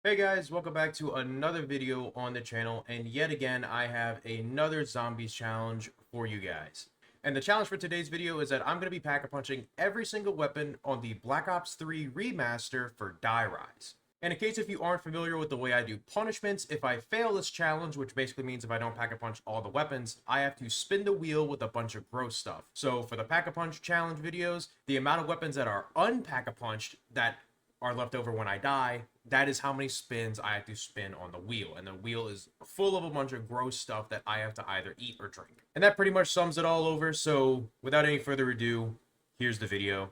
Hey guys, welcome back to another video on the channel, and yet again I have another zombies challenge for you guys. And the challenge for today's video is that I'm going to be pack-a-punching every single weapon on the Black Ops 3 remaster for Die Rise. And in case if you aren't familiar with the way I do punishments, if I fail this challenge, which basically means if I don't pack-a-punch all the weapons, I have to spin the wheel with a bunch of gross stuff. So for the pack-a-punch challenge videos, the amount of weapons that are unpack-a-punched that are left over when I die, that is how many spins I have to spin on the wheel. And the wheel is full of a bunch of gross stuff that I have to either eat or drink. And that pretty much sums it all over. So without any further ado, here's the video.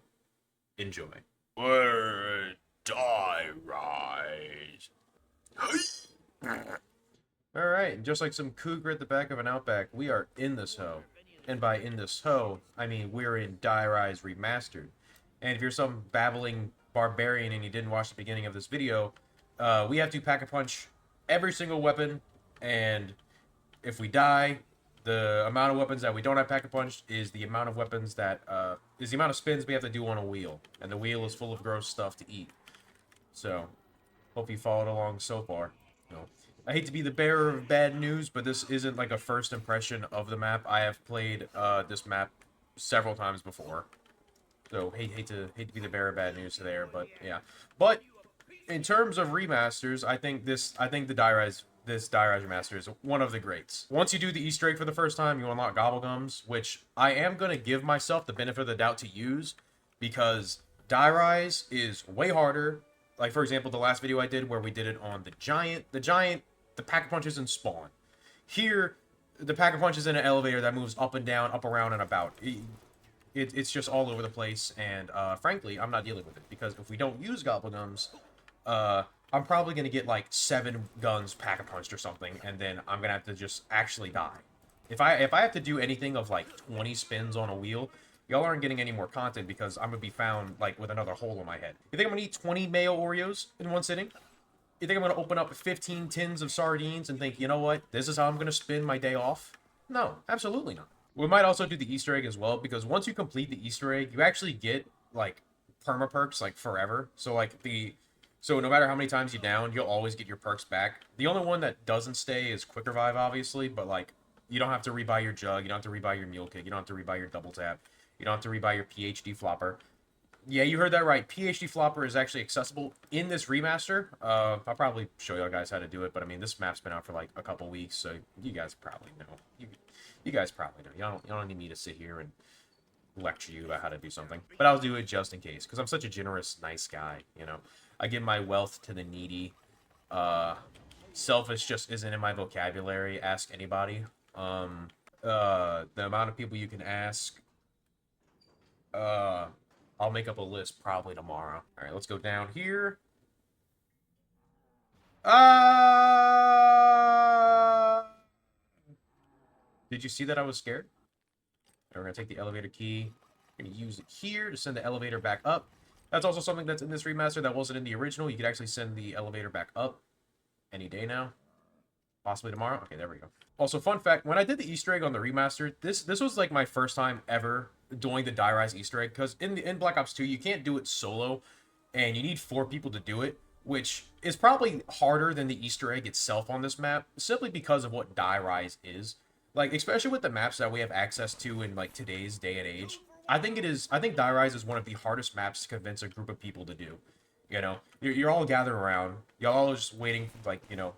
Enjoy. Where die rise. Alright, and just like some cougar at the back of an Outback, we are in this hoe. And by in this hoe, I mean we're in Die Rise Remastered. And if you're some babbling barbarian and you didn't watch the beginning of this video, we have to pack-a-punch every single weapon, and if we die, the amount of weapons that we don't have pack-a-punched is the amount of weapons that, is the amount of spins we have to do on a wheel. And the wheel is full of gross stuff to eat. So, hope you followed along so far. I hate to be the bearer of bad news, but this isn't like a first impression of the map. I have played this map several times before. So hate to be the bearer of bad news there, but yeah. But in terms of remasters, I think this Die Rise remaster is one of the greats. Once you do the Easter egg for the first time, you unlock Gobblegums, which I am gonna give myself the benefit of the doubt to use, because Die Rise is way harder. Like for example, the last video I did where we did it on the giant, the pack-a-punches in Spawn. Here, the pack-a-punch is in an elevator that moves up and down, up, around, and about. It's just all over the place, and frankly, I'm not dealing with it, because if we don't use Gobblegums, I'm probably going to get like 7 guns pack-a-punched or something, and then I'm going to have to just actually die. If I have to do anything of like 20 spins on a wheel, y'all aren't getting any more content, because I'm going to be found like with another hole in my head. You think I'm going to eat 20 Mayo Oreos in one sitting? You think I'm going to open up 15 tins of sardines and think, you know what, this is how I'm going to spend my day off? No, absolutely not. We might also do the Easter egg as well, because once you complete the Easter egg, you actually get, like, perma perks, like, forever. So, like, so no matter how many times you down, you'll always get your perks back. The only one that doesn't stay is Quick Revive, obviously, but, like, you don't have to rebuy your Jug, you don't have to rebuy your Mule Kick, you don't have to rebuy your Double Tap, you don't have to rebuy your PhD Flopper. Yeah, you heard that right. PhD Flopper is actually accessible in this remaster. I'll probably show y'all guys how to do it, but I mean, this map's been out for like a couple weeks, so you guys probably know. You guys probably know. You don't need me to sit here and lecture you about how to do something. But I'll do it just in case, because I'm such a generous, nice guy, you know. I give my wealth to the needy. Selfish just isn't in my vocabulary. Ask anybody. The amount of people you can ask, I'll make up a list probably tomorrow. All right, let's go down here. Did you see that I was scared? We're going to take the elevator key. We're going to use it here to send the elevator back up. That's also something that's in this remaster that wasn't in the original. You could actually send the elevator back up any day now. Possibly tomorrow. Okay, there we go. Also, fun fact, when I did the Easter egg on the remaster, this was like my first time ever doing the Die Rise Easter egg, because in Black Ops 2, you can't do it solo, and you need 4 people to do it, which is probably harder than the Easter egg itself on this map, simply because of what Die Rise is. Like, especially with the maps that we have access to in, like, today's day and age, I think Die Rise is one of the hardest maps to convince a group of people to do. You know, you're all gathered around, y'all all just waiting, like, you know,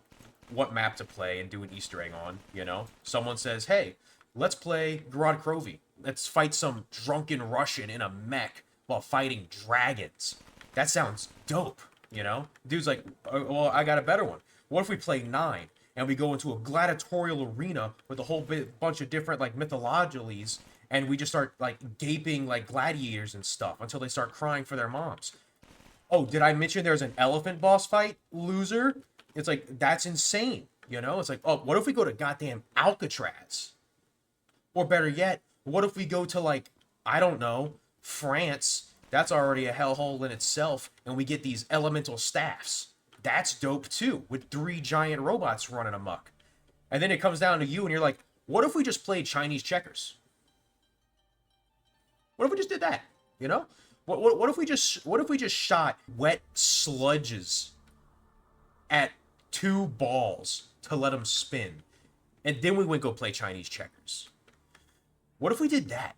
what map to play and do an Easter egg on, you know? Someone says, hey, let's play Gorod Krovi. Let's fight some drunken Russian in a mech while fighting dragons. That sounds dope, you know? Dude's like, well, I got a better one. What if we play 9 and we go into a gladiatorial arena with a whole bunch of different, like, mythologies, and we just start, like, gaping like gladiators and stuff until they start crying for their moms. Oh, did I mention there's an elephant boss fight, loser? It's like, that's insane, you know? It's like, oh, what if we go to goddamn Alcatraz? Or better yet, what if we go to, like, I don't know, France? That's already a hellhole in itself, and we get these elemental staffs. That's dope, too, with 3 giant robots running amok. And then it comes down to you, and you're like, what if we just played Chinese checkers? What if we just did that, you know? What if we just shot wet sludges at 2 balls to let them spin. And then we went go play Chinese checkers. What if we did that?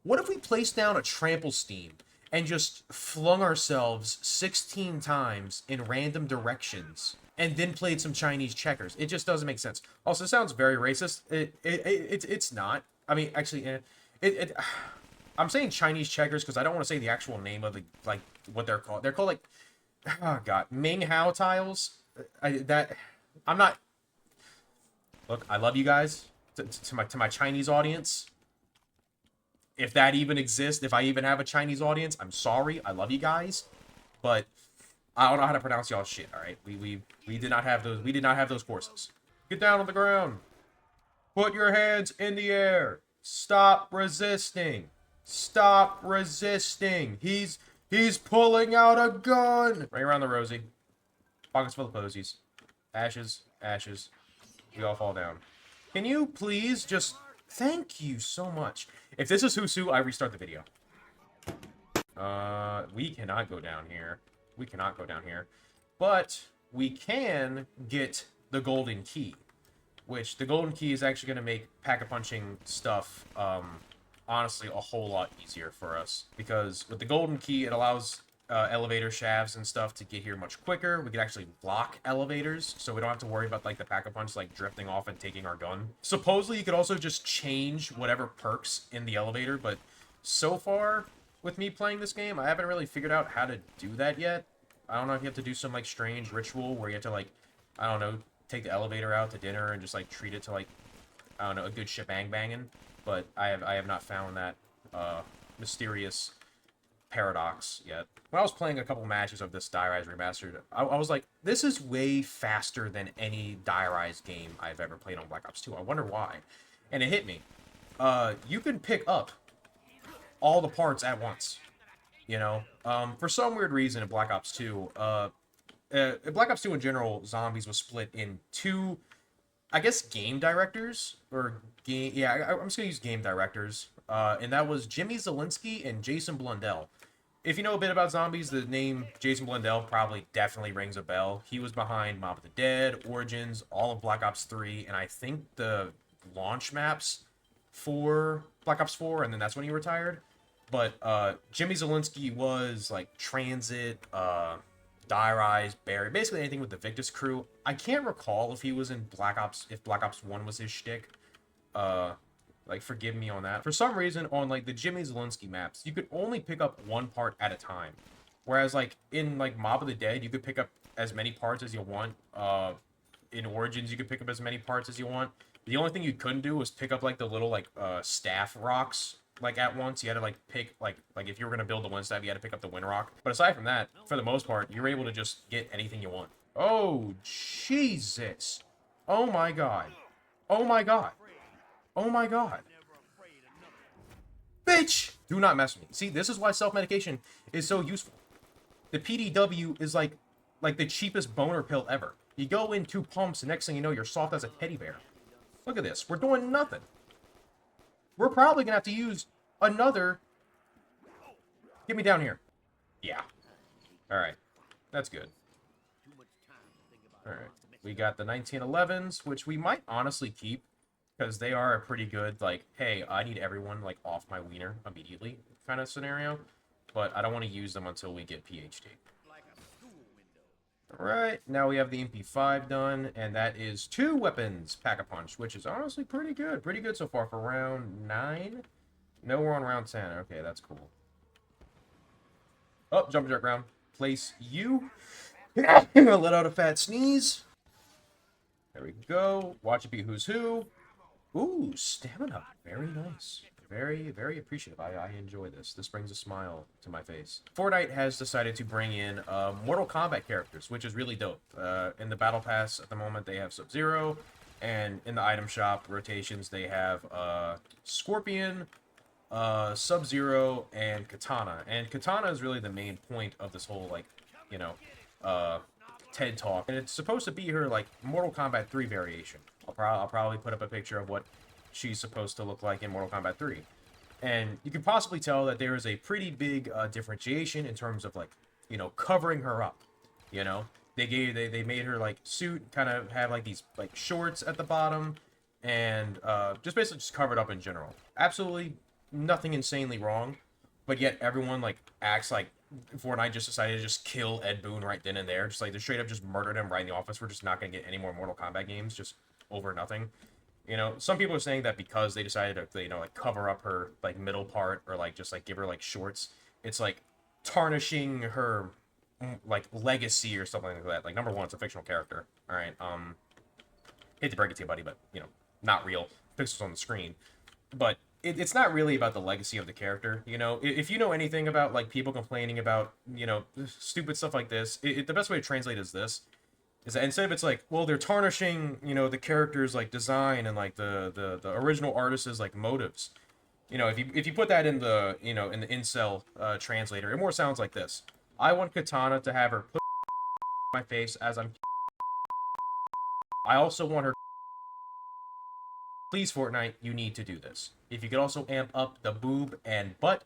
What if we placed down a trample steam and just flung ourselves 16 times in random directions and then played some Chinese checkers? It just doesn't make sense. Also, it sounds very racist. It's not. I mean, actually, I'm saying Chinese checkers because I don't want to say the actual name of the, like, what they're called. They're called, like, oh god, Ming Hao tiles. I'm not. Look, I love you guys. To my Chinese audience, if that even exists, if I even have a Chinese audience, I'm sorry. I love you guys, but I don't know how to pronounce y'all shit. All right, we did not have those. We did not have those courses. Get down on the ground. Put your hands in the air. Stop resisting. Stop resisting. He's pulling out a gun. Ring around the rosy. Pockets full of posies. Ashes. Ashes. We all fall down. Can you please just... Thank you so much. If this is Husu, I restart the video. We cannot go down here. We cannot go down here. But we can get the golden key. Which, the golden key is actually going to make pack-a-punching stuff, honestly, a whole lot easier for us. Because with the golden key, it allows elevator shafts and stuff to get here much quicker. We can actually block elevators, so we don't have to worry about, like, the pack-a-punch, like, drifting off and taking our gun. Supposedly, you could also just change whatever perks in the elevator, but so far, with me playing this game, I haven't really figured out how to do that yet. I don't know if you have to do some, like, strange ritual where you have to, like, I don't know, take the elevator out to dinner and just, like, treat it to, like, I don't know, a good shebang banging. But I have not found that mysterious paradox yet. When I was playing a couple matches of this Die Rise Remastered, I was like, this is way faster than any Die Rise game I've ever played on Black Ops 2. I wonder why. And it hit me. You can pick up all the parts at once. You know? For some weird reason in Black Ops 2, Black Ops 2 in general, Zombies was split in 2, I guess, game directors, or game, yeah, I'm just gonna use game directors, and that was Jimmy Zielinski and Jason Blundell. If you know a bit about Zombies, the name Jason Blundell probably definitely rings a bell. He was behind Mob of the Dead, Origins, all of Black Ops 3, and I think the launch maps for Black Ops 4, and then that's when he retired. But Jimmy Zielinski was, like, Transit, Die Rise, Barry, basically anything with the Victus crew. I can't recall if he was in Black Ops, if Black Ops 1 was his shtick. Like, forgive me on that. For some reason, on, like, the Jimmy Zielinski maps, you could only pick up one part at a time. Whereas, like, in, like, Mob of the Dead, you could pick up as many parts as you want. In Origins, you could pick up as many parts as you want. The only thing you couldn't do was pick up, like, the little, like, staff rocks, like, at once. You had to, like, pick, like if you were gonna build the wind staff, you had to pick up the wind rock. But aside from that, for the most part, you're able to just get anything you want. Oh, Jesus. Oh, my God. Oh, my God. Oh, my God. Bitch! Do not mess with me. See, this is why self-medication is so useful. The PDW is, like the cheapest boner pill ever. You go in 2 pumps, and next thing you know, you're soft as a teddy bear. Look at this. We're doing nothing. We're probably gonna have to use another... Get me down here. Yeah. Alright. That's good. Alright. We got the 1911s, which we might honestly keep, because they are a pretty good, like, hey, I need everyone, like, off my wiener immediately kind of scenario. But I don't want to use them until we get PhD. Alright, now we have the MP5 done, and that is 2 weapons Pack-a-Punch, which is honestly pretty good. Pretty good so far for round 9. No, we're on round 10. Okay, that's cool. Oh, jump jerk round. Place you. Let out a fat sneeze. There we go. Watch it be who's who. Ooh, stamina. Very nice. Very, very appreciative. I enjoy this. This brings a smile to my face. Fortnite has decided to bring in Mortal Kombat characters, which is really dope. In the Battle Pass at the moment, they have Sub-Zero, and in the item shop rotations, they have Scorpion, Sub-Zero, and Katana. And Katana is really the main point of this whole, like, you know, TED Talk. And it's supposed to be her, like, Mortal Kombat 3 variation. I'll probably put up a picture of what she's supposed to look like in Mortal Kombat 3. And you can possibly tell that there is a pretty big differentiation in terms of, like, you know, covering her up, you know? They made her like suit kind of have like these like shorts at the bottom, and just basically just covered up in general. Absolutely nothing insanely wrong, but yet everyone like acts like Fortnite just decided to just kill Ed Boon right then and there. Just like they straight up just murdered him right in the office. We're just not gonna get any more Mortal Kombat games just over nothing. You know, some people are saying that because they decided to, you know, like cover up her like middle part or like just like give her like shorts, it's like tarnishing her like legacy or something like that. Like number one, it's a fictional character. All right, hate to break it to you, buddy, but you know, not real. Pixels on the screen, but it's not really about the legacy of the character. You know, if you know anything about like people complaining about, you know, stupid stuff like this, the best way to translate is this: is that instead of it's like, well, they're tarnishing, you know, the character's like design and like the original artist's like motives. You know, if you put that in the, you know, in the incel translator, it more sounds like this: I want Katana to have her put my face as I'm. I also want her. Please, Fortnite, you need to do this. If you could also amp up the boob and butt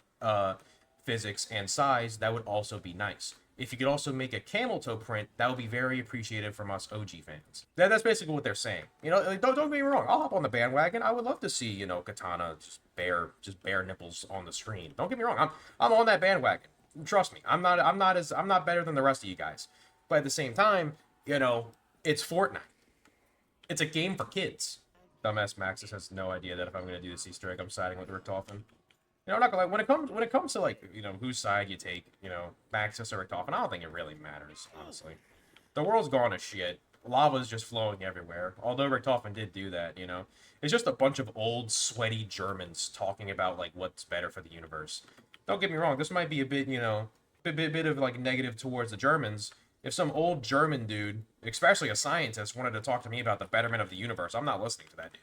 physics and size, that would also be nice. If you could also make a camel toe print, that would be very appreciated from us OG fans. That's basically what they're saying. You know, like, don't get me wrong. I'll hop on the bandwagon. I would love to see, you know, Katana just bare nipples on the screen. Don't get me wrong. I'm on that bandwagon. Trust me. I'm not better than the rest of you guys. But at the same time, you know, it's Fortnite. It's a game for kids. Dumbass Maxis has no idea that if I'm gonna do this Easter egg, I'm siding with Richtofen. You know, I'm not gonna like when it comes to like, you know, whose side you take, you know, Maxis or Richtofen, I don't think it really matters, honestly. The world's gone to shit. Lava's just flowing everywhere. Although Richtofen did do that, you know. It's just a bunch of old, sweaty Germans talking about like what's better for the universe. Don't get me wrong, this might be a bit, you know, bit of like negative towards the Germans. If some old German dude, especially a scientist, wanted to talk to me about the betterment of the universe, I'm not listening to that dude.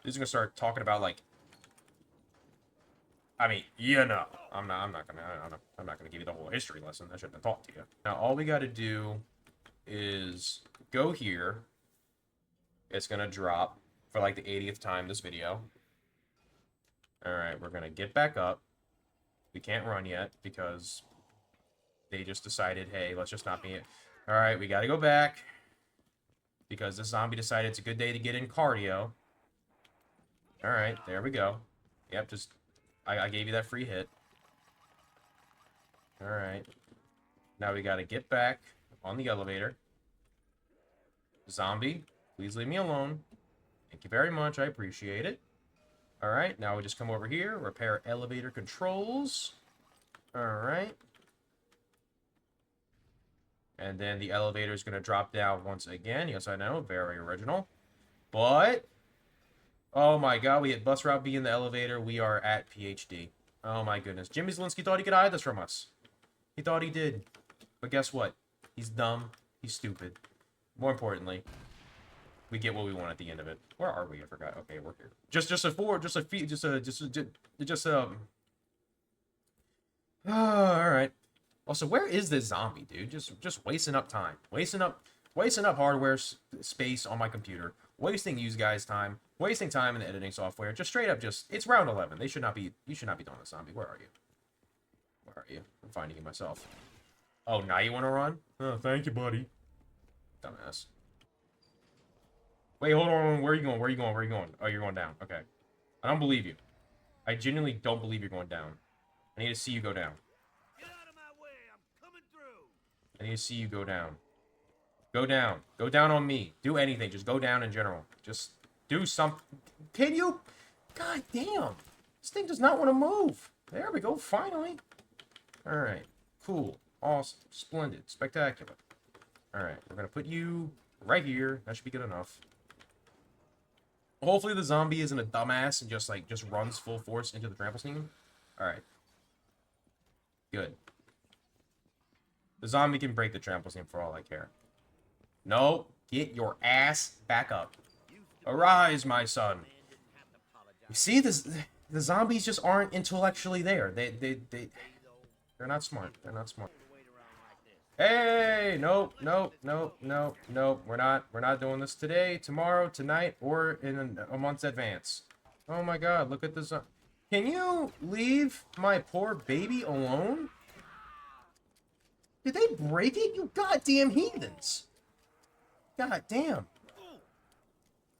He's gonna start talking about like, I mean, you know, I'm not gonna give you the whole history lesson. I shouldn't have talked to you. Now all we got to do is go here. It's gonna drop for like the 80th time this video. All right, we're gonna get back up. We can't run yet because they just decided, hey, let's just not be it. All right, we got to go back because this zombie decided it's a good day to get in cardio. All right, there we go. Yep, just I gave you that free hit. All right. Now we got to get back on the elevator. Zombie, please leave me alone. Thank you very much. I appreciate it. All right, now we just come over here, repair elevator controls. All right. And then the elevator is going to drop down once again. Yes, I know. Very original. But, oh my god, we hit bus route B in the elevator. We are at PhD. Oh my goodness. Jimmy Zielinski thought he could hide this from us. He thought he did. But guess what? He's dumb. He's stupid. More importantly, we get what we want at the end of it. Where are we? I forgot. Okay, we're here. Alright. Also, where is this zombie, dude? Just wasting up time. Wasting up hardware space on my computer. Wasting you guys' time. Wasting time in the editing software. Just straight up it's round 11. You should not be doing this, zombie. Where are you? Where are you? I'm finding you myself. Oh, now you want to run? Oh, thank you, buddy. Dumbass. Wait, hold on. Where are you going? Where are you going? Where are you going? Oh, you're going down. Okay. I don't believe you. I genuinely don't believe you're going down. I need to see you go down. Get out of my way! I'm coming through! I need to see you go down. Go down. Go down on me. Do anything. Just go down in general. Just do something. Can you? God damn. This thing does not want to move. There we go. Finally. Alright. Cool. Awesome. Splendid. Spectacular. Alright. We're going to put you right here. That should be good enough. Hopefully the zombie isn't a dumbass and just runs full force into the trample scheme. Alright. Good. The zombie can break the trample scheme for all I care. No, get your ass back up. Arise, my son. You see, the zombies just aren't intellectually there. They're not smart. They're not smart. Hey, nope. We're not doing this today, tomorrow, tonight, or in a month's advance. Oh my god, look at this. Can you leave my poor baby alone? Did they break it? You goddamn heathens. God damn.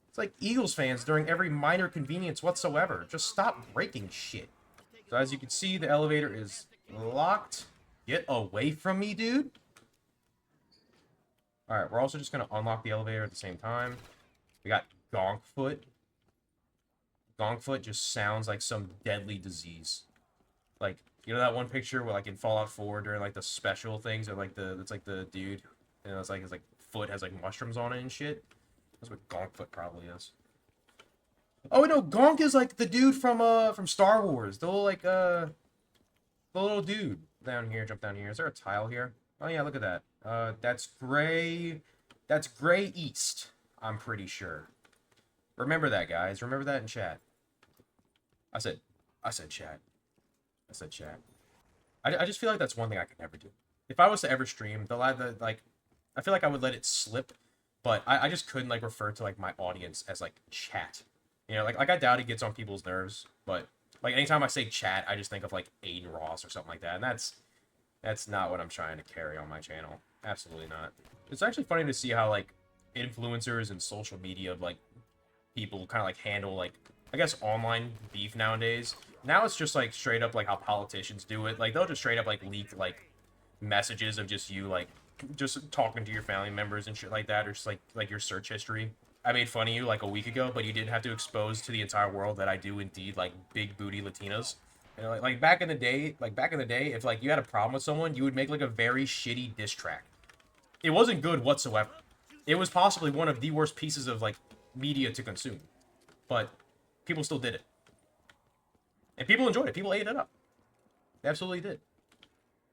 It's like Eagles fans during every minor convenience whatsoever. Just stop breaking shit. So as you can see, the elevator is locked. Get away from me, dude. Alright, we're also just going to unlock the elevator at the same time. We got Gonkfoot. Gonkfoot just sounds like some deadly disease. Like, you know that one picture where, like, in Fallout 4 during, like, the special things, or, like, it's like the dude, and it's like his, like, foot has, like, mushrooms on it and shit? That's what Gonkfoot probably is. Oh, no, Gonk is, like, the dude from Star Wars. The little, like, the little dude down here. Jump down here. Is there a tile here? Oh, yeah, look at that. That's gray. That's gray east, I'm pretty sure. Remember that, guys. Remember that in chat. I said chat. I said chat. I just feel like that's one thing I could never do. If I was to ever stream, like, I feel like I would let it slip, but I just couldn't, like, refer to, like, my audience as, like, chat. You know, like I doubt it gets on people's nerves, but, like, anytime I say chat, I just think of, like, Aiden Ross or something like that, and that's not what I'm trying to carry on my channel. Absolutely not. It's actually funny to see how, like, influencers and social media, like, people kind of, like, handle, like, I guess online beef nowadays. Now it's just, like, straight up, like, how politicians do it. Like, they'll just straight up, like, leak, like, messages of just you, like, just talking to your family members and shit like that, or just, like your search history. I made fun of you, like, a week ago, but you didn't have to expose to the entire world that I do indeed, like, big booty Latinas. You know, like back in the day, if, like, you had a problem with someone, you would make, like, a very shitty diss track. It wasn't good whatsoever. It was possibly one of the worst pieces of, like, media to consume. But people still did it. And people enjoyed it. People ate it up. They absolutely did.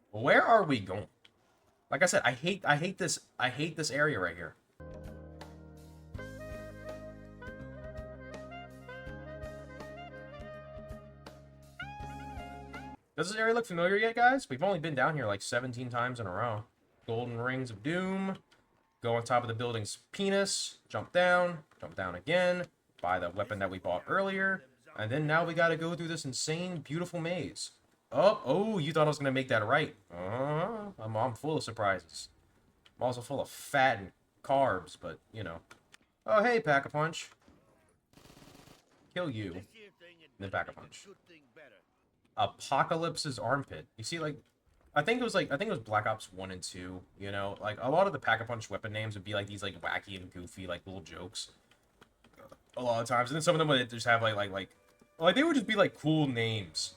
Where are we going? Like I said, I hate this area right here. Does this area look familiar yet, guys? We've only been down here like 17 times in a row. Golden Rings of Doom. Go on top of the building's penis. Jump down again. Buy the weapon that we bought earlier. And then now we gotta go through this insane, beautiful maze. Oh, you thought I was gonna make that right. I'm full of surprises. I'm also full of fat and carbs, but, you know. Oh, hey, Pack-a-Punch. Kill you. And then Pack-a-Punch. Apocalypse's Armpit. You see, like, I think it was Black Ops 1 and 2, you know? Like, a lot of the Pack-a-Punch weapon names would be, like, these, like, wacky and goofy, like, little jokes. A lot of times. And then some of them would just have, like, they would just be, like, cool names.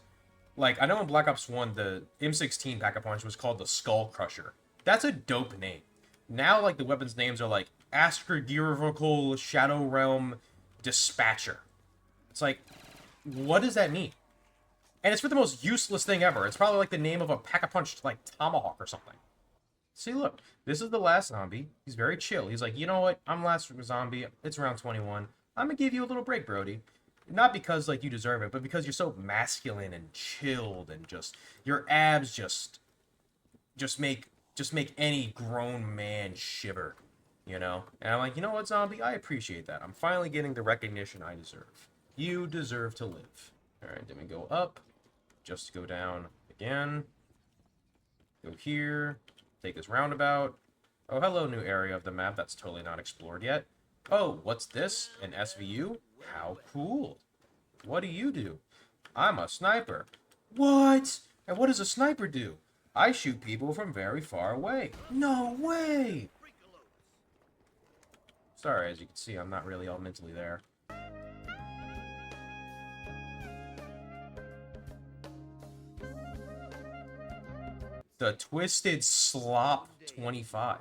Like, I know in Black Ops 1, the M16 Pack-a-Punch was called the Skull Crusher. That's a dope name. Now, like, the weapons names are, like, Astrogearical Shadow Realm Dispatcher. It's like, what does that mean? And it's for the most useless thing ever. It's probably, like, the name of a Pack-a-Punch, like, tomahawk or something. See, look. This is the last zombie. He's very chill. He's like, you know what? I'm last zombie. It's round 21. I'm gonna give you a little break, Brody. Not because, like, you deserve it, but because you're so masculine and chilled and just... Your abs just make any grown man shiver, you know? And I'm like, you know what, zombie? I appreciate that. I'm finally getting the recognition I deserve. You deserve to live. Alright, then we go up. Just go down again. Go here. Take this roundabout. Oh, hello, new area of the map that's totally not explored yet. Oh, what's this? An SVU? How cool. What do you do? I'm a sniper. What? And what does a sniper do? I shoot people from very far away. No way! Sorry, as you can see, I'm not really all mentally there. The Twisted Slop 25.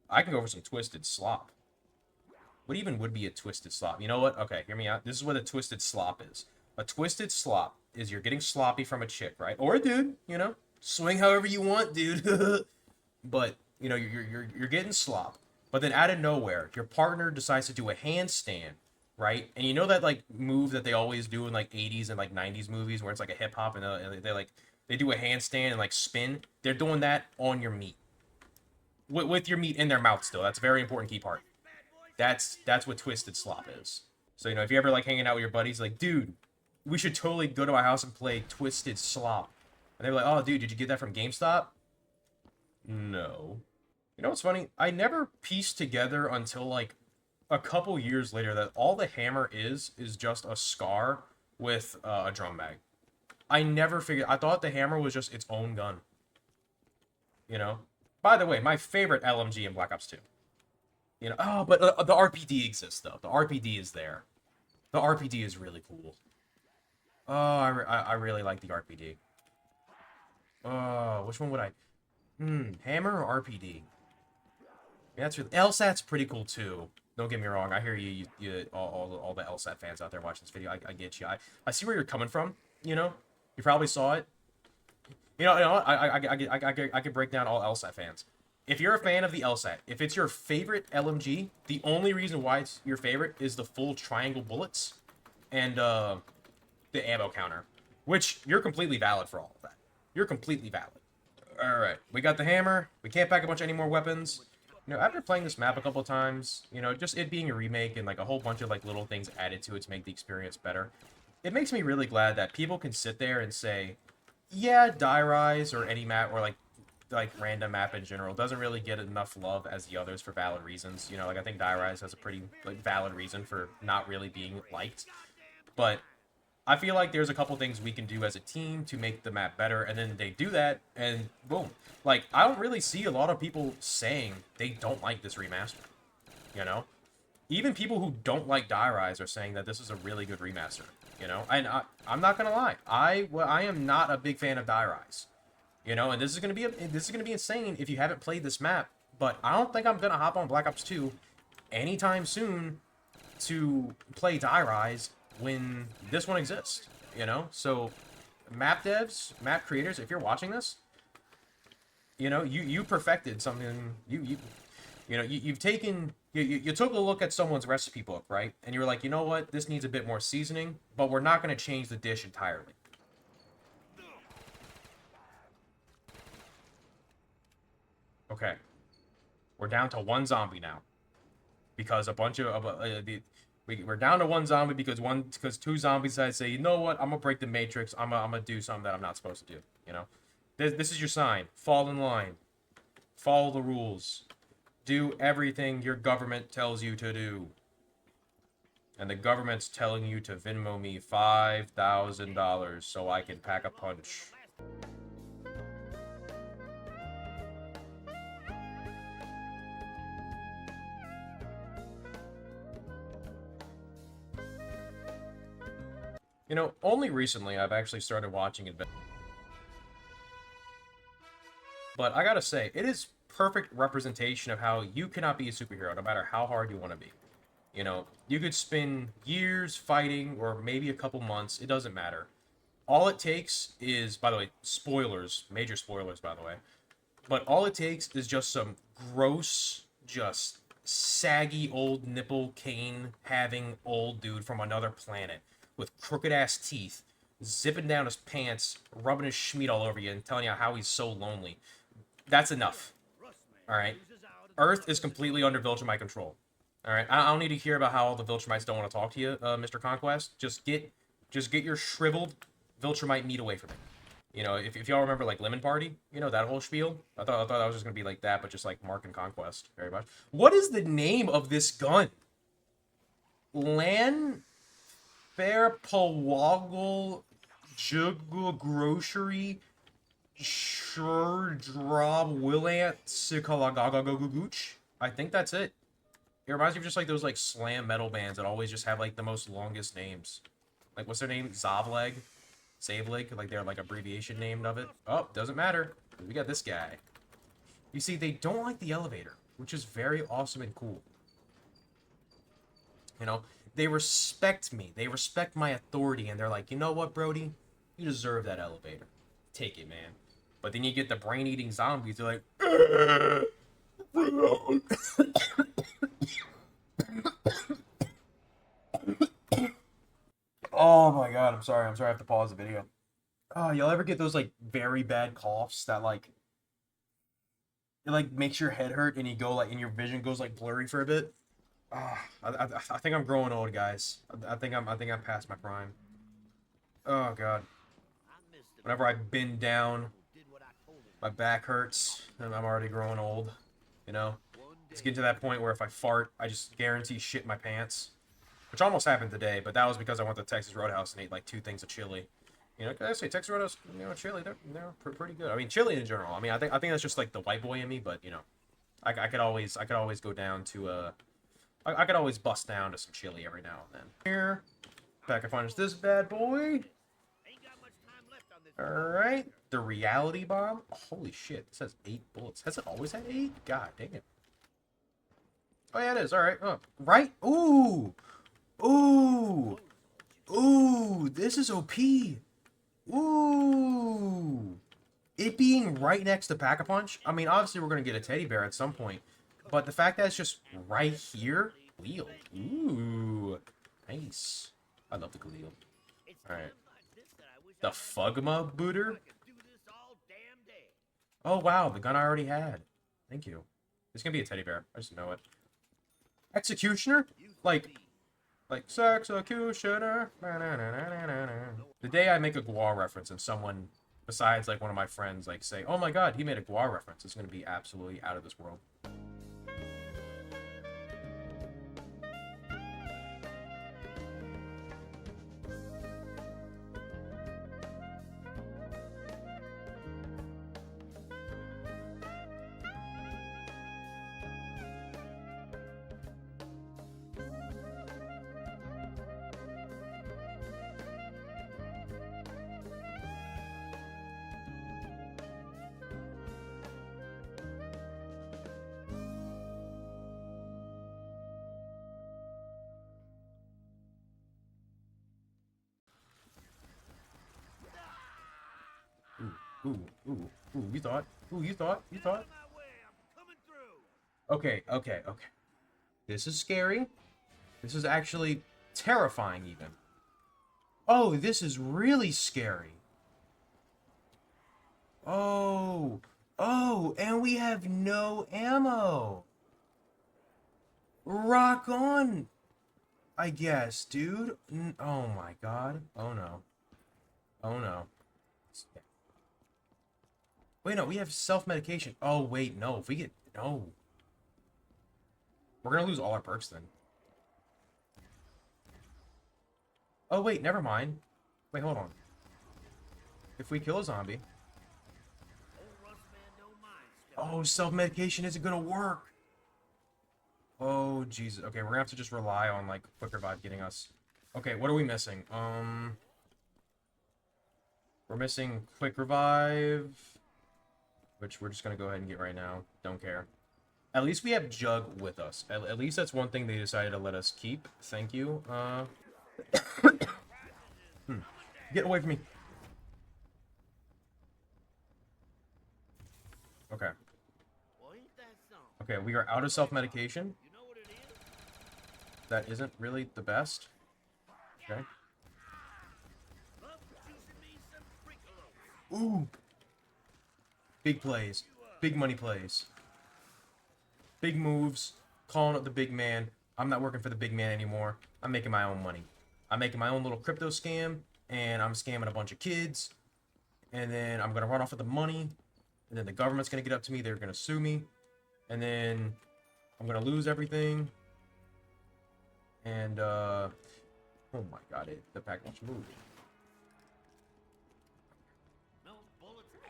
I can go for some Twisted Slop. What even would be a Twisted Slop? You know what? Okay, hear me out. This is what a Twisted Slop is. A Twisted Slop is you're getting sloppy from a chick, right? Or a dude, you know? Swing however you want, dude. But, you know, you're getting slop. But then out of nowhere, your partner decides to do a handstand, right? And you know that, like, move that they always do in, like, 80s and, like, 90s movies where it's, like, a hip-hop and they do a handstand and, like, spin? They're doing that on your meat. With your meat in their mouth still. That's a very important key part. That's what Twisted Slop is. So, you know, if you're ever, like, hanging out with your buddies, like, dude, we should totally go to my house and play Twisted Slop. And they're like, oh, dude, did you get that from GameStop? No. You know what's funny? I never pieced together until like a couple years later that all the hammer is just a scar with a drum mag. I never figured. I thought the hammer was just its own gun. You know. By the way, my favorite LMG in Black Ops 2. You know. Oh, but the RPD exists though. The RPD is there. The RPD is really cool. Oh, I really like the RPD. Oh, which one would I? Hammer or RPD? Yeah, that's really, LSAT's pretty cool too. Don't get me wrong. I hear you, all the LSAT fans out there watching this video. I get you. I see where you're coming from. You know, you probably saw it. You know. I could break down all LSAT fans. If you're a fan of the LSAT, if it's your favorite LMG, the only reason why it's your favorite is the full triangle bullets and the ammo counter, which you're completely valid for all of that. You're completely valid. All right, we got the hammer. We can't pack a bunch of any more weapons. You know, after playing this map a couple times, you know, just it being a remake and like a whole bunch of like little things added to it to make the experience better, it makes me really glad that people can sit there and say, yeah, Die Rise or any map or like random map in general doesn't really get enough love as the others for valid reasons. You know, like I think Die Rise has a pretty like valid reason for not really being liked, but I feel like there's a couple things we can do as a team to make the map better, and then they do that, and boom. Like, I don't really see a lot of people saying they don't like this remaster, you know? Even people who don't like Die Rise are saying that this is a really good remaster, you know? And I'm not gonna lie, I am not a big fan of Die Rise, you know? And this is gonna be insane if you haven't played this map, but I don't think I'm gonna hop on Black Ops 2 anytime soon to play Die Rise when this one exists, you know? So, map devs, map creators, if you're watching this, you know, you perfected something. You've taken you took a look at someone's recipe book, right? And you were like, you know what, this needs a bit more seasoning, but we're not going to change the dish entirely. Okay, we're down to one zombie now because a bunch of we're down to one zombie because two zombies decided to say, you know what, I'm gonna break the matrix. I'm gonna do something that I'm not supposed to do. You know, this is your sign. Fall in line. Follow the rules. Do everything your government tells you to do. And the government's telling you to Venmo me $5,000 so I can pack a punch. You know, only recently I've actually started watching it. But I gotta say, it is perfect representation of how you cannot be a superhero no matter how hard you want to be. You know, you could spend years fighting or maybe a couple months, it doesn't matter. All it takes is, by the way, spoilers, major spoilers by the way, but all it takes is just some gross, just saggy old nipple cane having old dude from another planet with crooked ass teeth zipping down his pants, rubbing his schmeat all over you and telling you how he's so lonely. That's enough. Alright? Earth is completely under Viltrumite control. Alright? I don't need to hear about how all the Viltrumites don't want to talk to you, Mr. Conquest. Just get your shriveled Viltrumite meat away from me. You know, if y'all remember, like, Lemon Party, you know, that whole spiel? I thought that was just gonna be like that, but just like Mark and Conquest, very much. What is the name of this gun? Fairpawaggle Juggle Grocery Sure Drob Willant Sikalagagagagooch. I think that's it. It reminds me of just like those like slam metal bands that always just have like the most longest names. Like what's their name? Zavleg? Savelig? Like they're like abbreviation named of it. Oh, doesn't matter. We got this guy. You see, they don't like the elevator, which is very awesome and cool. You know, they respect me. They respect my authority, and they're like, you know what, Brody? You deserve that elevator. Take it, man. But then you get the brain-eating zombies. They're like, oh my god, I'm sorry. I have to pause the video. Oh, y'all ever get those like very bad coughs that like it like makes your head hurt and you go like and your vision goes like blurry for a bit? I think I'm growing old, guys. I think I'm past my prime. Oh god. Whenever I bend down My back hurts, and I'm already growing old. You know, it's getting to that point where if I fart, I just guarantee shit my pants. Which almost happened today, but that was because I went to Texas Roadhouse and ate like 2 things of chili. You know, I say Texas Roadhouse, chili, they're pretty good. I mean, chili in general. I mean, I think that's just like the white boy in me, but you know, I could always go down to I could always bust down to some chili every now and then. Here, back and finish this bad boy. Alright, the reality bomb. Oh, holy shit, it says 8 bullets. Has it always had 8? God dang it. Oh yeah, it is. Alright. Oh, right? Ooh! Ooh! Ooh! This is OP! Ooh! It being right next to Pack-a-Punch, I mean, obviously we're going to get a teddy bear at some point, but the fact that it's just right here, Galil. Ooh! Nice. I love the Galil. Alright. The Fugma booter? Oh wow, the gun I already had. Thank you. It's gonna be a teddy bear. I just know it. Executioner? Like Sexecutioner. The day I make a Guar reference and someone besides like one of my friends like say, "Oh my god, he made a Guar reference," it's gonna be absolutely out of this world. Ooh, you thought? Ooh, you thought? Okay. This is scary. This is actually terrifying, even. Oh, this is really scary. Oh, and we have no ammo. Rock on, I guess, dude. Oh my god. Oh no. Wait, no, we have self-medication. Oh, wait, no. If we get... No. We're gonna lose all our perks, then. Oh, wait, never mind. Wait, hold on. If we kill a zombie... Oh, self-medication isn't gonna work! Oh, Jesus. Okay, we're gonna have to just rely on, like, Quick Revive getting us... Okay, what are we missing? We're missing Quick Revive... which we're just going to go ahead and get right now. Don't care. At least we have Jug with us. At least that's one thing they decided to let us keep. Thank you. Get away from me. Okay. Okay, we are out of self-medication. That isn't really the best. Okay. Ooh! Big plays. Big money plays. Big moves. Calling up the big man. I'm not working for the big man anymore. I'm making my own money. I'm making my own little crypto scam, and I'm scamming a bunch of kids, and then I'm going to run off with the money, and then the government's going to get up to me. They're going to sue me, and then I'm going to lose everything, and, oh my god, the package moved.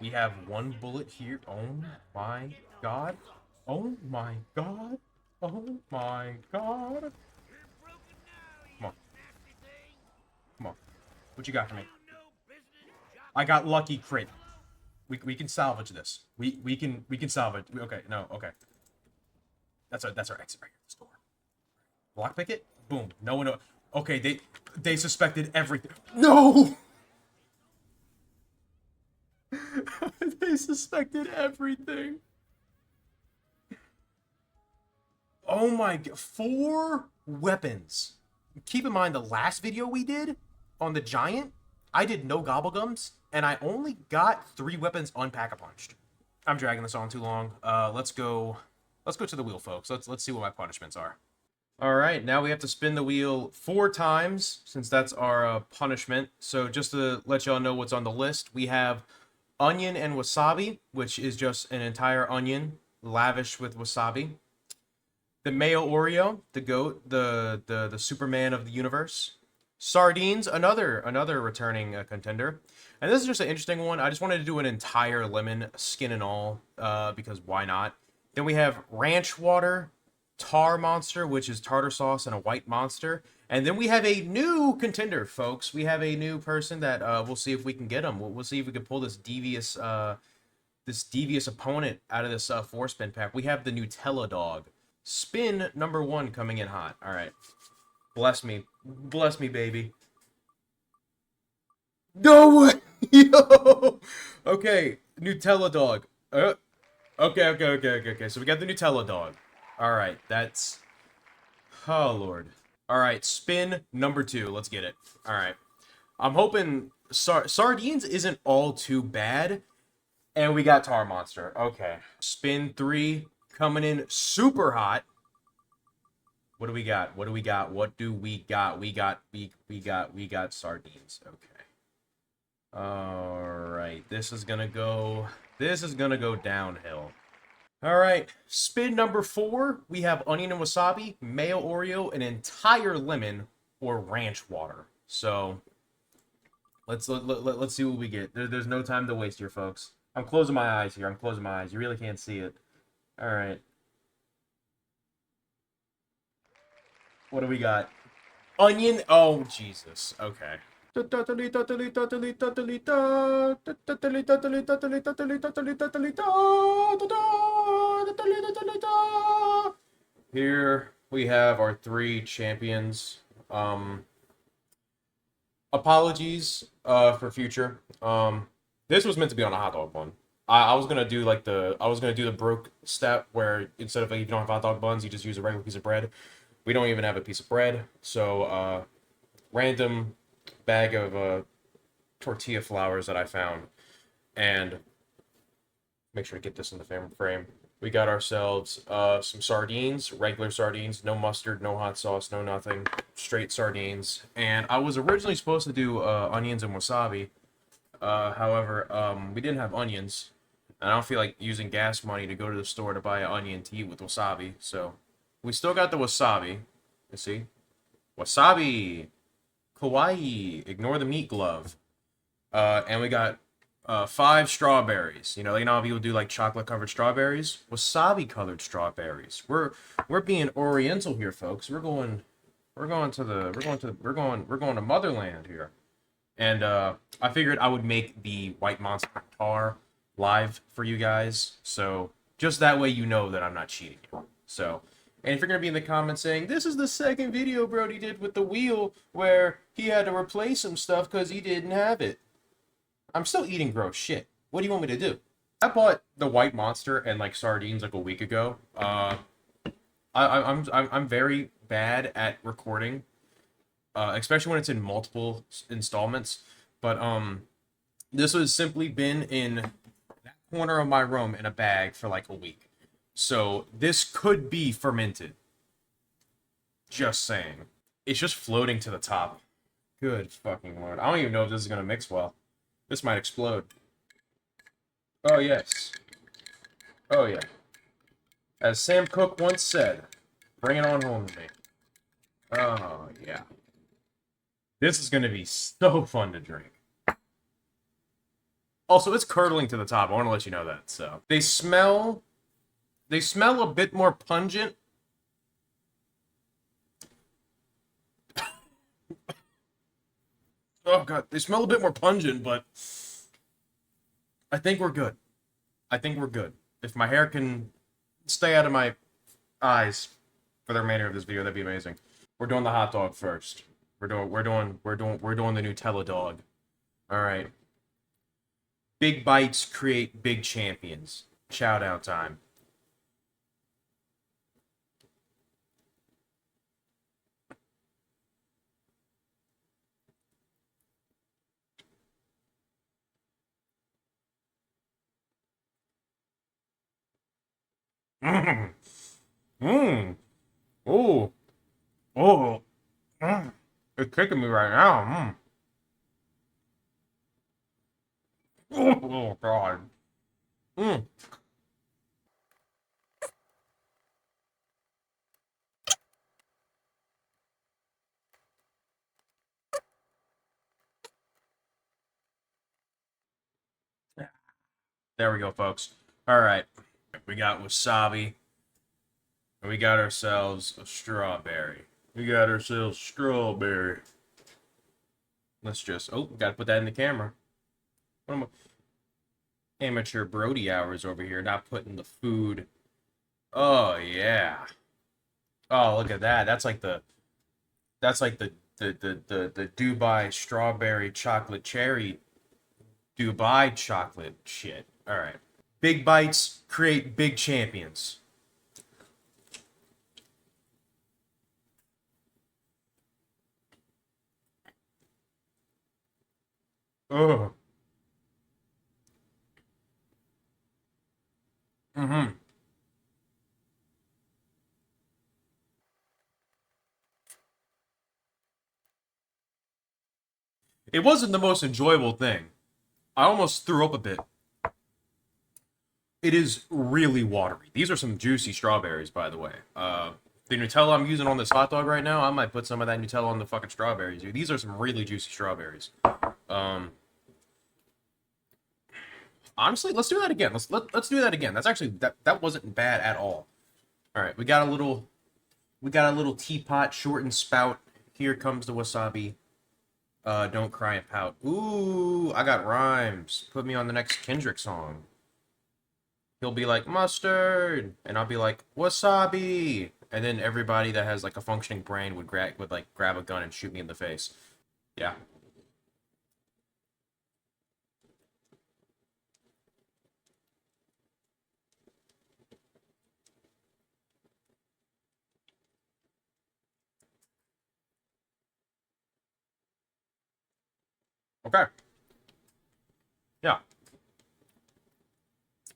We have 1 bullet here. Oh my god. Oh my god. Oh my god. Come on. Come on. What you got for me? I got lucky crit. We can salvage this. We can salvage. Okay, no, okay. That's our exit right here. This door. Lockpick it? Boom. No one. Okay, they suspected everything. No! They suspected everything. Oh my god. 4 weapons. Keep in mind the last video we did on the giant, I did no gobblegums, and I only got 3 weapons unpack-a-punched. I'm dragging this on too long. Let's go to the wheel, folks. Let's see what my punishments are. All right, now we have to spin the wheel 4 times, since that's our punishment. So just to let y'all know what's on the list, we have onion and wasabi, which is just an entire onion lavished with wasabi. The Mayo Oreo, the goat, the Superman of the universe. Sardines, another returning contender. And this is just an interesting one. I just wanted to do an entire lemon, skin and all, because why not? Then we have ranch water, tar monster, which is tartar sauce and a white monster. And then we have a new contender, folks. We have a new person that we'll see if we can get him. We'll see if we can pull this devious opponent out of this 4-spin pack. We have the Nutella dog. Spin number 1 coming in hot. All right. Bless me, baby. No way! Yo! Okay, Nutella dog. Okay. So we got the Nutella dog. All right, that's... Oh, Lord. All right, spin number 2. Let's get it. All right. I'm hoping Sardines isn't all too bad. And we got Tar Monster. Okay. Spin 3 coming in super hot. What do we got? We got sardines. Okay. All right. This is gonna go downhill. All right. Spin number 4. We have onion and wasabi, mayo Oreo, an entire lemon, or ranch water. So let's see what we get. There's no time to waste here, folks. I'm closing my eyes here. You really can't see it. All right. What do we got? Onion. Oh, Jesus. Okay. Here we have our 3 champions. Apologies for future. This was meant to be on a hot dog bun. I was gonna do like the broke step where instead of, like, if you don't have hot dog buns, you just use a regular piece of bread. We don't even have a piece of bread, so random bag of tortilla flours that I found, and make sure to get this in the frame. We got ourselves some sardines, regular sardines, no mustard, no hot sauce, no nothing, straight sardines. And I was originally supposed to do onions and wasabi. However, we didn't have onions, and I don't feel like using gas money to go to the store to buy an onion to eat with wasabi. So we still got the wasabi. You see, wasabi, kawaii. Ignore the meat glove. And we got 5 strawberries. You know how people do like chocolate covered strawberries, wasabi colored strawberries. We're being oriental here, folks. We're going to motherland here. And I figured I would make the white monster tar live for you guys, so just that way you know that I'm not cheating you. So, and if you're gonna be in the comments saying this is the second video Brody did with the wheel where he had to replace some stuff because he didn't have it, I'm still eating gross shit. What do you want me to do? I bought the white monster and like sardines like a week ago. I'm very bad at recording, especially when it's in multiple installments. But this has simply been in that corner of my room in a bag for like a week. So this could be fermented. Just saying. It's just floating to the top. Good fucking lord. I don't even know if this is gonna mix well. This might explode. Oh yes. Oh yeah. As Sam Cooke once said, bring it on home to me. Oh yeah. This is gonna be so fun to drink. Also, it's curdling to the top. I want to let you know that. So they smell a bit more pungent. Oh god, they smell a bit more pungent, but I think we're good. If my hair can stay out of my eyes for the remainder of this video, that'd be amazing. We're doing the hot dog first. We're doing the Nutella dog. All right. Big bites create big champions. Chow down time. Mmm. Mmm. Oh. Oh. Mm. It's kicking me right now. Mm. Oh God. Mm. There we go, folks. All right, we got wasabi, and we got ourselves a strawberry. We got ourselves strawberry. Let's just gotta put that in the camera. What am I? Amateur Brody hours over here, not putting the food. Oh yeah. Oh, look at that. That's like the Dubai strawberry chocolate cherry Dubai chocolate shit. All right. Big bites create big champions. Ugh. Mm-hmm. It wasn't the most enjoyable thing. I almost threw up a bit. It is really watery. These are some juicy strawberries, by the way. The Nutella I'm using on this hot dog right now, I might put some of that Nutella on the fucking strawberries, dude. These are some really juicy strawberries. Um, Honestly, let's do that again. Let's do that again. That's actually that wasn't bad at all. All right, we got a little teapot shortened spout. Here comes the wasabi. Don't cry and pout. Ooh, I got rhymes. Put me on the next Kendrick song. He'll be like mustard, and I'll be like wasabi, and then everybody that has like a functioning brain would grab a gun and shoot me in the face. Yeah. Okay. Yeah.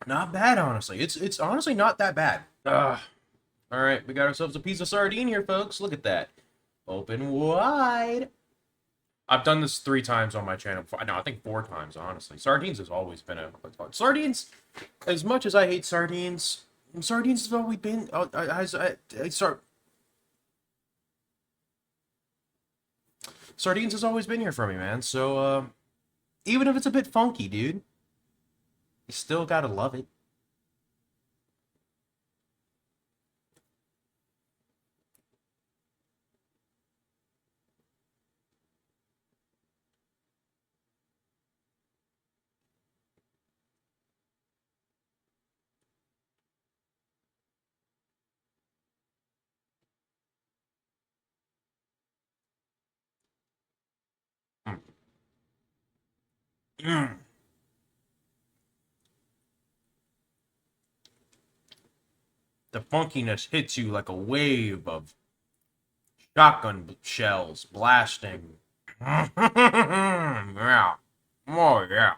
Not bad, honestly. It's honestly not that bad. All right, we got ourselves a piece of sardine here, folks. Look at that. Open wide. I've done this 3 times on my channel before. No, I think 4 times, honestly. Sardines has always been a sardines. As much as I hate sardines, sardines has always been. Sardines has always been here for me, man. So even if it's a bit funky, dude, you still gotta love it. Mm. Mm. The funkiness hits you like a wave of shotgun shells blasting. Yeah. Oh, yeah.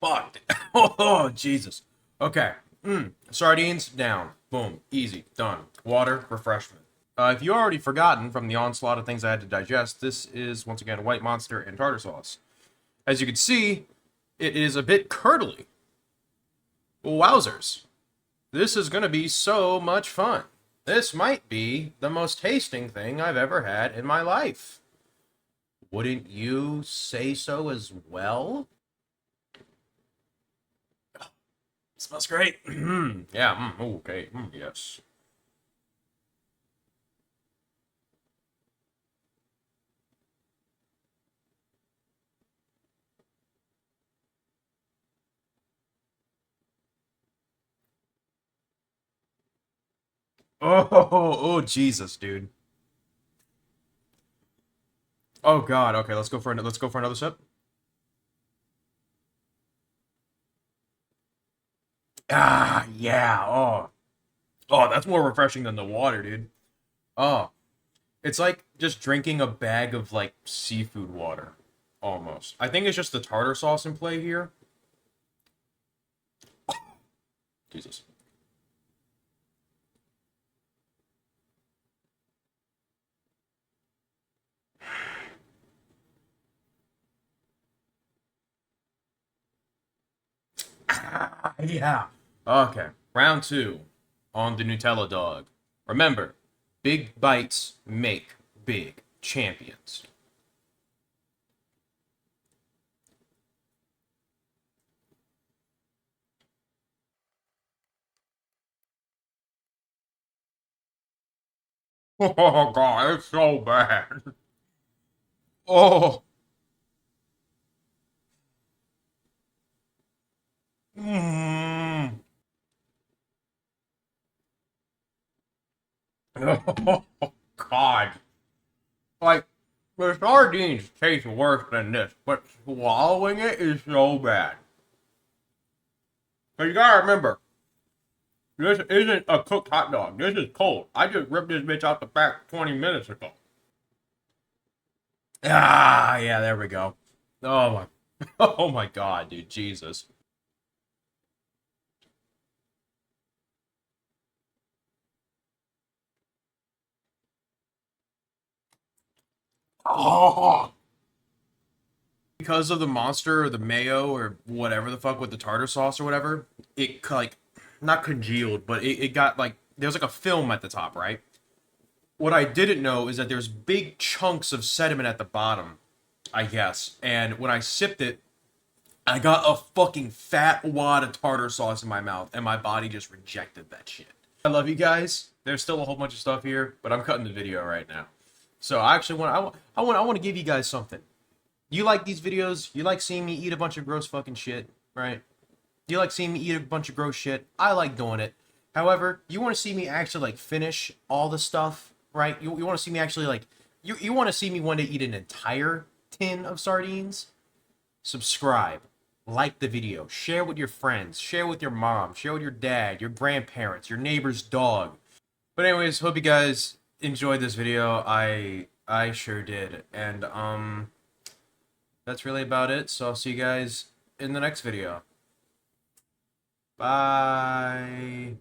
Fuck. Oh, Jesus. Okay. Sardines, down. Boom. Easy. Done. Water, refreshment. If you already forgotten from the onslaught of things I had to digest, this is, once again, White Monster and tartar sauce. As you can see, it is a bit curdly. Wowzers. This is going to be so much fun. This might be the most tasting thing I've ever had in my life. Wouldn't you say so as well? Smells great. Yeah, okay, yes. Oh, Jesus, dude. Oh God. Okay, let's go for another sip. Ah, yeah. Oh, that's more refreshing than the water, dude. Oh, it's like just drinking a bag of like seafood water, almost. I think it's just the tartar sauce in play here. Jesus. Yeah. Okay. Round 2 on the Nutella dog. Remember, big bites make big champions. Oh god, it's so bad. Oh. Mm. Oh god. Like, the sardines taste worse than this, but swallowing it is so bad. But you gotta remember, this isn't a cooked hot dog. This is cold. I just ripped this bitch out the pack 20 minutes ago. Ah, yeah, there we go. Oh my, oh my god, dude, Jesus. Oh. Because of the monster or the mayo or whatever the fuck with the tartar sauce or whatever, it like not congealed, but it got like there's like a film at the top, right? What I didn't know is that there's big chunks of sediment at the bottom, I guess. And when I sipped it, I got a fucking fat wad of tartar sauce in my mouth, and my body just rejected that shit. I love you guys. There's still a whole bunch of stuff here, but I'm cutting the video right now. So I actually want to give you guys something. You like these videos? You like seeing me eat a bunch of gross fucking shit, right? You like seeing me eat a bunch of gross shit? I like doing it. However, you want to see me actually like finish all the stuff, right? You want to see me actually like you want to see me one day eat an entire tin of sardines? Subscribe, like the video, share with your friends, share with your mom, share with your dad, your grandparents, your neighbor's dog. But anyways, hope you guys enjoyed this video. I sure did. And that's really about it. So I'll see you guys in the next video. Bye.